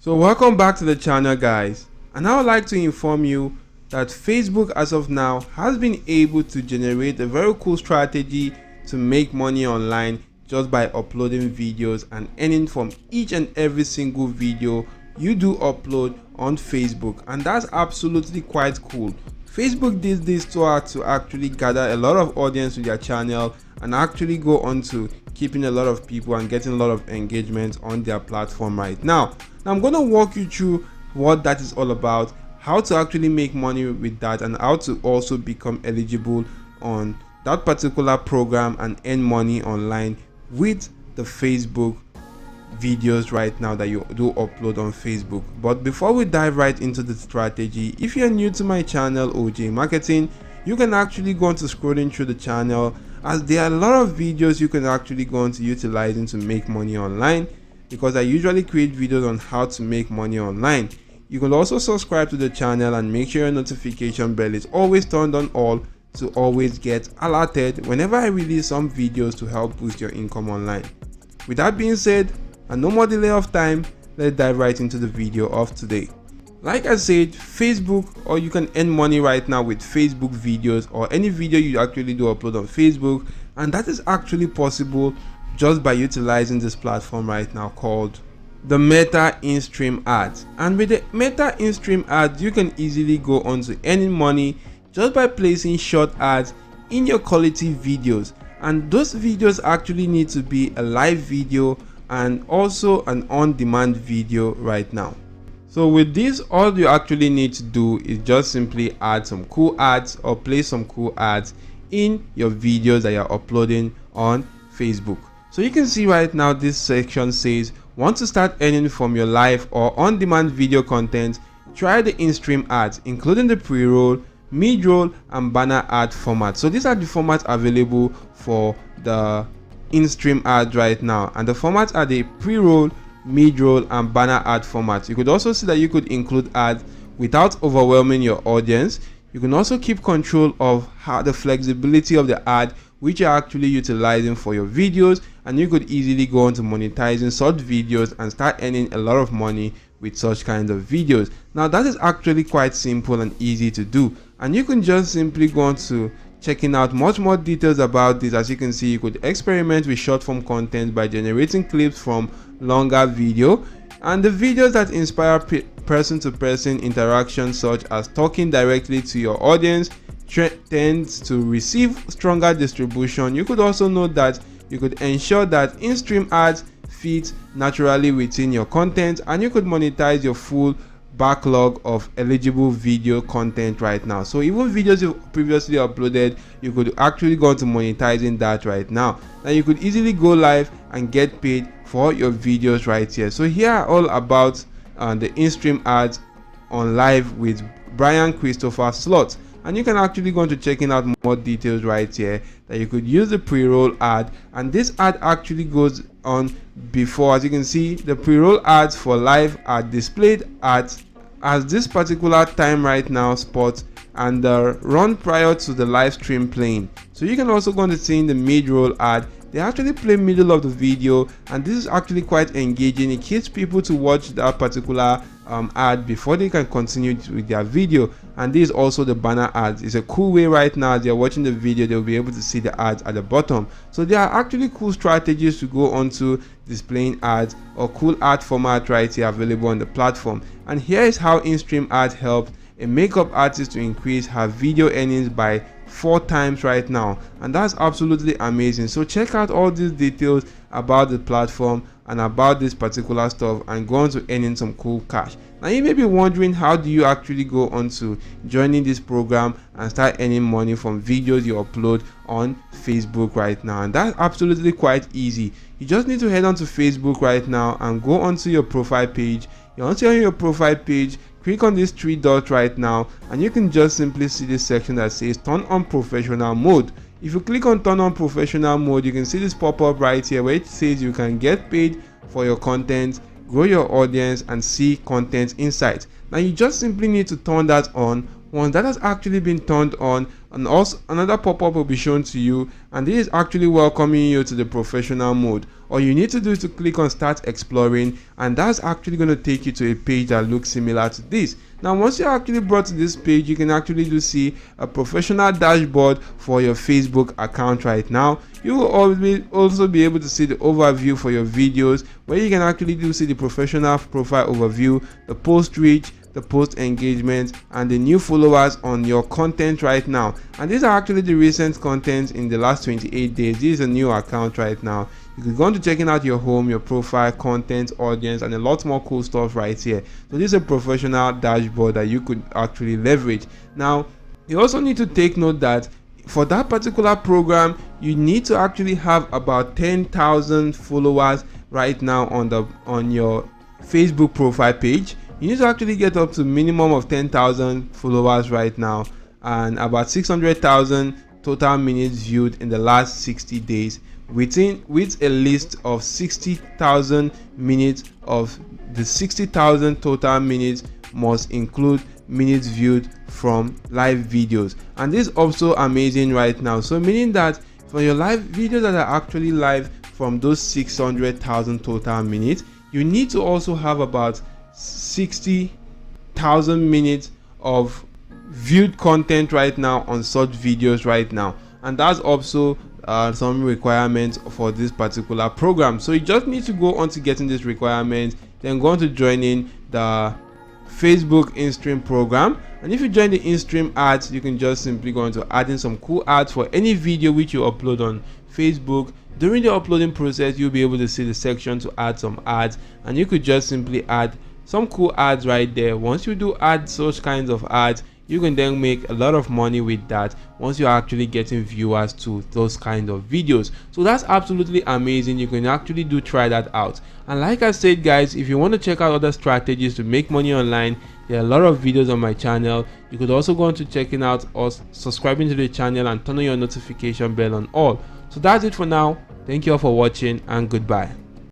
So welcome back to the channel, guys, and I would like to inform you that Facebook as of now has been able to generate a very cool strategy to make money online just by uploading videos and earning from each and every single video you do upload on Facebook. And that's absolutely quite cool. Facebook did this to actually gather a lot of audience to their channel and actually go on to keeping a lot of people and getting a lot of engagement on their platform right now. I'm going to walk you through what that is all about, how to actually make money with that, and how to also become eligible on that particular program and earn money online with the Facebook videos right now that you do upload on Facebook. But before we dive right into the strategy, if you're new to my channel, OJ Marketing, you can actually go on to scrolling through the channel, as there are a lot of videos you can actually go on to utilizing to make money online, because I usually create videos on how to make money online. You can also subscribe to the channel and make sure your notification bell is always turned on all to always get alerted whenever I release some videos to help boost your income online. With that being said, and no more delay of time, let's dive right into the video of today. Like I said, Facebook, or you can earn money right now with Facebook videos or any video you actually do upload on Facebook, and that is actually possible just by utilizing this platform right now called the Meta in-stream ads. And with the Meta in-stream ads, you can easily go on to earning money just by placing short ads in your quality videos, and those videos actually need to be a live video and also an on-demand video right now. So with this, all you actually need to do is just simply add some cool ads or place some cool ads in your videos that you're uploading on Facebook. So you can see right now this section says, want to start earning from your live or on-demand video content? Try the in-stream ads, including the pre-roll, mid-roll, and banner ad format. So these are the formats available for the in-stream ads right now, and the formats are the pre-roll, mid-roll, and banner ad formats. You could also see that you could include ads without overwhelming your audience. You can also keep control of how the flexibility of the ad which you're actually utilizing for your videos, and you could easily go on to monetizing such videos and start earning a lot of money with such kinds of videos. Now that is actually quite simple and easy to do, and you can just simply go on to checking out much more details about this. As you can see, you could experiment with short form content by generating clips from longer video, and the videos that inspire person-to-person interaction, such as talking directly to your audience, tends to receive stronger distribution. You could also note that you could ensure that in-stream ads fit naturally within your content, and you could monetize your full backlog of eligible video content right now. So even videos you previously uploaded, you could actually go into monetizing that right now. Now you could easily go live and get paid for your videos right here. So here are all about the in-stream ads on live with Brian Christopher Slot, and you can actually go into checking out more details right here, that you could use the pre-roll ad, and this ad actually goes on before. As you can see, the pre-roll ads for live are displayed at as this particular time right now spot, and run prior to the live stream playing. So you can also go on to see in the mid-roll ad, they actually play middle of the video, and this is actually quite engaging. It keeps people to watch that particular ad before they can continue with their video. And this is also the banner ads. It's a cool way right now, as they're watching the video, they'll be able to see the ads at the bottom. So there are actually cool strategies to go on to displaying ads, or cool ad format right here available on the platform. And here is how in-stream ads helped a makeup artist to increase her video earnings by 4 times right now, and that's absolutely amazing. So check out all these details about the platform and about this particular stuff, and go on to earning some cool cash. Now you may be wondering, how do you actually go on to joining this program and start earning money from videos you upload on Facebook right now? And that's absolutely quite easy. You just need to head on to Facebook right now and go onto your profile page. Once you're on your profile page, click on these 3 dots right now, and you can just simply see this section that says turn on professional mode. If you click on turn on professional mode, you can see this pop up right here where it says you can get paid for your content, grow your audience, and see content insights. Now you just simply need to turn that on. Once that has actually been turned on, and also another pop-up will be shown to you, and this is actually welcoming you to the professional mode. all you need to do is to click on start exploring, and that's actually going to take you to a page that looks similar to this. Now once you're actually brought to this page, you can actually see a professional dashboard for your Facebook account. Right now you will also be able to see the overview for your videos, where you can actually see the professional profile overview, the post reach, the post engagement, and the new followers on your content right now. And these are actually the recent content in the last 28 days. This is a new account right now. You can go on to checking out your home, your profile, content, audience, and a lot more cool stuff right here. So this is a professional dashboard that you could actually leverage. Now you also need to take note that for that particular program, you need to actually have about 10,000 followers right now on your Facebook profile page. You need to actually get up to minimum of 10,000 followers right now, and about 600,000 total minutes viewed in the last 60 days, with a list of 60,000 minutes. Of the 60,000 total minutes must include minutes viewed from live videos, and this is also amazing right now. So meaning that for your live videos that are actually live, from those 600,000 total minutes, you need to also have about 60,000 minutes of viewed content right now on such videos right now, and that's also some requirements for this particular program. So you just need to go on to getting this requirement, then go on to joining the Facebook in-stream program. And if you join the in-stream ads, you can just simply go on to adding some cool ads for any video which you upload on Facebook. During the uploading process, you'll be able to see the section to add some ads, and you could just simply add some cool ads right there. Once you do add such kinds of ads, you can then make a lot of money with that once you're actually getting viewers to those kind of videos. So that's absolutely amazing. You can actually try that out. And like I said guys, if you want to check out other strategies to make money online, there are a lot of videos on my channel. You could also go on to checking out or subscribing to the channel and turn on your notification bell on all. So that's it for now. Thank you all for watching, and goodbye.